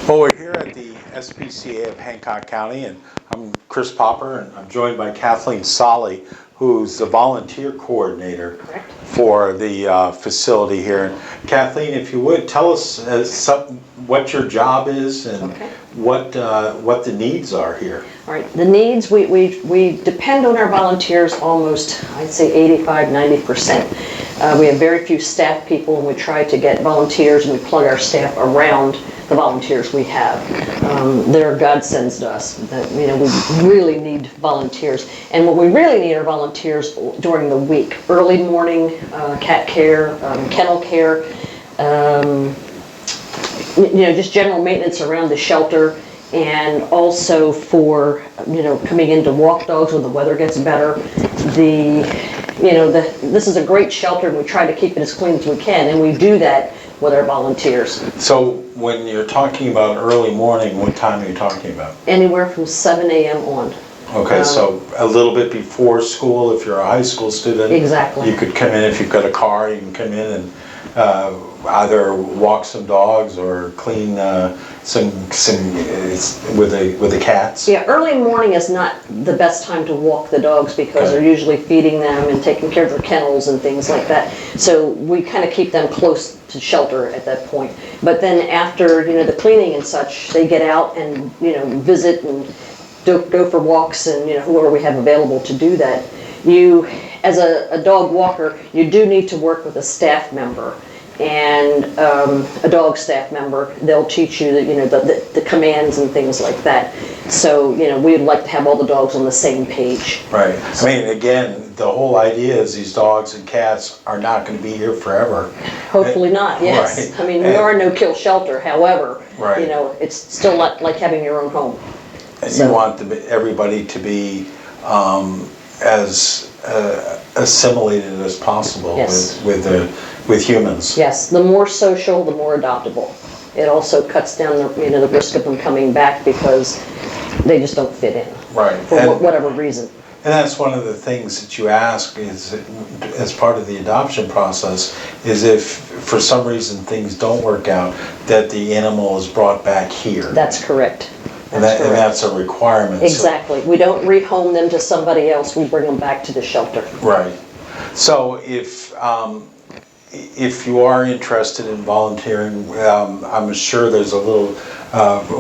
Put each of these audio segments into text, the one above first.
Well, we're here at the SPCA of Hancock County, and I'm Chris Popper, and I'm joined by Kathleen Solley, who's the volunteer coordinator for the facility here. And Kathleen, if you would, tell us what your job is and what the needs are here. All right, the needs, we depend on our volunteers almost, I'd say 85–90%. We have very few staff people, and we try to get volunteers, and we plug our staff around the volunteers we have. They're godsends to us. That, you know, we really need volunteers. And what we really need are volunteers during the week. Early morning cat care, kennel care, you know, just general maintenance around the shelter, and also for, you know, coming in to walk dogs when the weather gets better. This is a great shelter, and we try to keep it as clean as we can, and we do that with our volunteers. So when you're talking about early morning, what time are you talking about? Anywhere from 7 a.m. on. Okay, so a little bit before school, if you're a high school student. Exactly. You could come in, if you've got a car, you can come in and either walk some dogs or clean some with the cats. Yeah, early morning is not the best time to walk the dogs because they're usually feeding them and taking care of their kennels and things like that. So we kind of keep them close to shelter at that point. But then after, you know, the cleaning and such, they get out and, you know, visit and go for walks, and, you know, whoever we have available to do that. You, as a dog walker, you do need to work with a staff member and a dog staff member. They'll teach you the commands and things like that. So, you know, we'd like to have all the dogs on the same page. Right. I mean, again, the whole idea is these dogs and cats are not going to be here forever. Hopefully not, yes. Right. I mean, we are a no-kill shelter. However, you know, it's still not like having your own home. And you want everybody to be as assimilated as possible with humans. Yes, the more social, the more adoptable. It also cuts down the risk of them coming back because they just don't fit in. Right. For whatever reason. And that's one of the things that you ask is, as part of the adoption process, is if for some reason things don't work out, that the animal is brought back here. That's correct. And that's a requirement. Exactly. We don't rehome them to somebody else. We bring them back to the shelter. Right. So if you are interested in volunteering, I'm sure there's a little,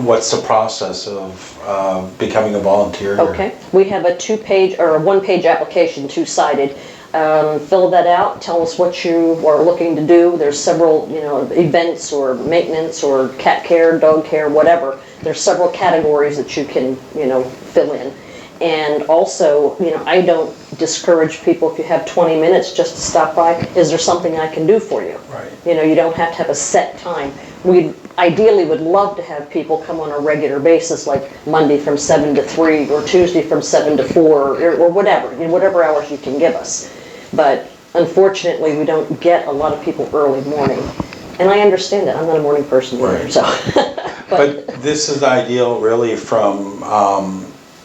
what's the process of becoming a volunteer here? Okay. We have a two-page or a one-page application, two-sided. Fill that out, tell us what you are looking to do. There's several, you know, events or maintenance or cat care, dog care, whatever. There's several categories that you can, you know, fill in. And also, you know, I don't discourage people, if you have 20 minutes just to stop by, is there something I can do for you? Right. You know, you don't have to have a set time. We ideally would love to have people come on a regular basis, like Monday from 7 to 3 or Tuesday from 7 to 4 or whatever, you know, whatever hours you can give us. But unfortunately, we don't get a lot of people early morning. And I understand that. I'm not a morning person either, so. but this is ideal really from,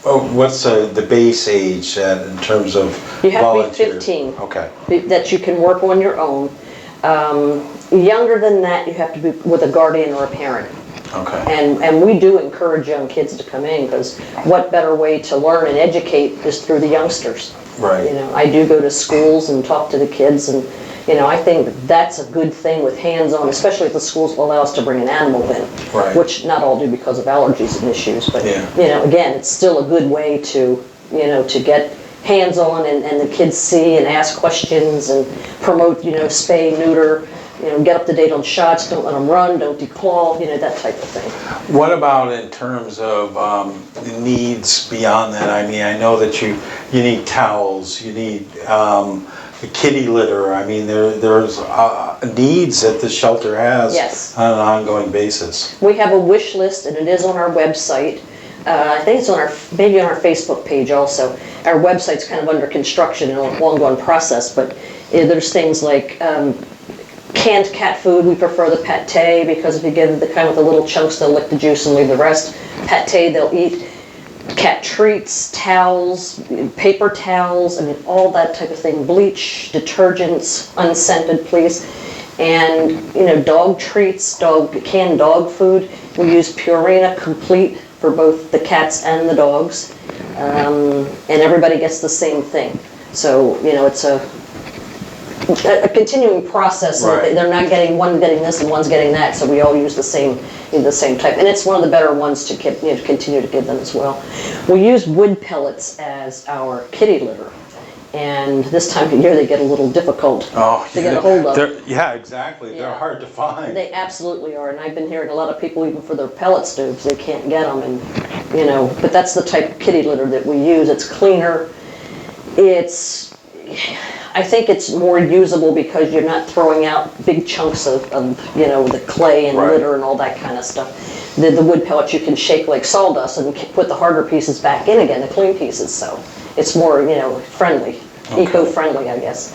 what's the base age in terms of you have volunteers? To be 15. Okay. That you can work on your own. Younger than that, you have to be with a guardian or a parent. Okay. And we do encourage young kids to come in, because what better way to learn and educate is through the youngsters. Right. You know, I do go to schools and talk to the kids, and you know, I think that's a good thing with hands-on, especially if the schools allow us to bring an animal in, which not all do because of allergies and issues. But you know, again, it's still a good way to, you know, to get hands-on and the kids see and ask questions and promote, you know, spay, neuter, you know, get up to date on shots, don't let them run, don't declaw, you know, that type of thing. What about in terms of needs beyond that? I mean, I know that you need towels, you need kitty litter. I mean, there's needs that the shelter has on an ongoing basis. We have a wish list, and it is on our website. I think it's on maybe on our Facebook page also. Our website's kind of under construction and an ongoing process, but there's things like canned cat food. We prefer the pate, because if you give the kind with the little chunks, they'll lick the juice and leave the rest. Pate they'll eat. Cat treats, towels, paper towels, I mean, all that type of thing. Bleach, detergents, unscented, please. And, you know, dog treats, canned dog food. We use Purina Complete for both the cats and the dogs, and everybody gets the same thing. So, you know, it's a continuing process. Right. They're not getting, one getting this and one's getting that, so we all use the same type. And it's one of the better ones to keep, you know, to continue to give them as well. We use wood pellets as our kitty litter. And this time of year they get a little difficult to get a hold of. Yeah, exactly. Yeah. They're hard to find. They absolutely are, and I've been hearing a lot of people, even for their pellet stoves, they can't get them, and you know. But that's the type of kitty litter that we use. It's cleaner. I think it's more usable because you're not throwing out big chunks of you know, the clay and litter and all that kind of stuff. The wood pellets you can shake like sawdust and put the harder pieces back in again, the clean pieces. So it's more, you know, friendly, eco-friendly, I guess.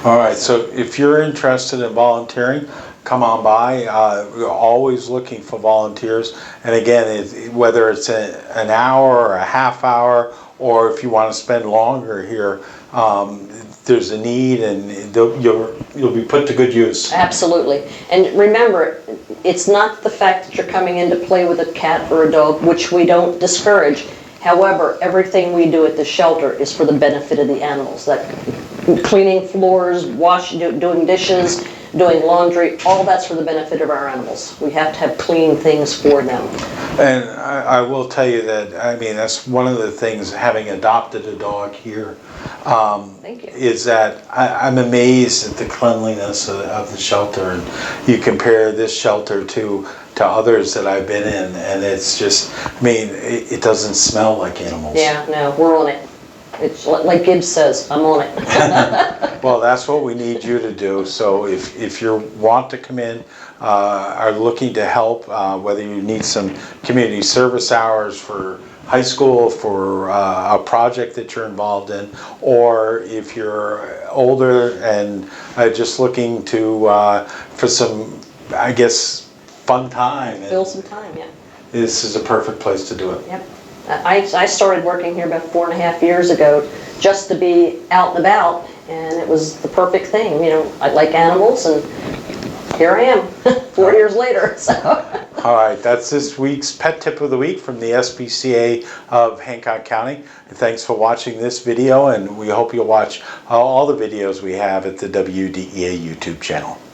All right, so if you're interested in volunteering, come on by. We're always looking for volunteers. And again, whether it's an hour or a half hour, or if you want to spend longer here, there's a need, and you'll be put to good use. Absolutely. And remember, it's not the fact that you're coming in to play with a cat or a dog, which we don't discourage. However, everything we do at the shelter is for the benefit of the animals. That cleaning floors, doing dishes, doing laundry, all that's for the benefit of our animals. We have to have clean things for them. And I will tell you that, I mean, that's one of the things, having adopted a dog here, Thank you. is that I'm amazed at the cleanliness of the shelter. And you compare this shelter to others that I've been in, and it's just, I mean, it doesn't smell like animals. Yeah, no, we're on it. It's like Gibbs says, I'm on it. Well, that's what we need you to do. So if you want to come in, are looking to help, whether you need some community service hours for high school, for a project that you're involved in, or if you're older and just looking to for some, I guess, fun time. Fill some time, yeah. This is a perfect place to do it. Yep. I started working here about 4.5 years ago just to be out and about, and it was the perfect thing. You know, I like animals, and here I am 4 years later. So. All right, that's this week's Pet Tip of the Week from the SPCA of Hancock County. And thanks for watching this video, and we hope you'll watch all the videos we have at the WDEA YouTube channel.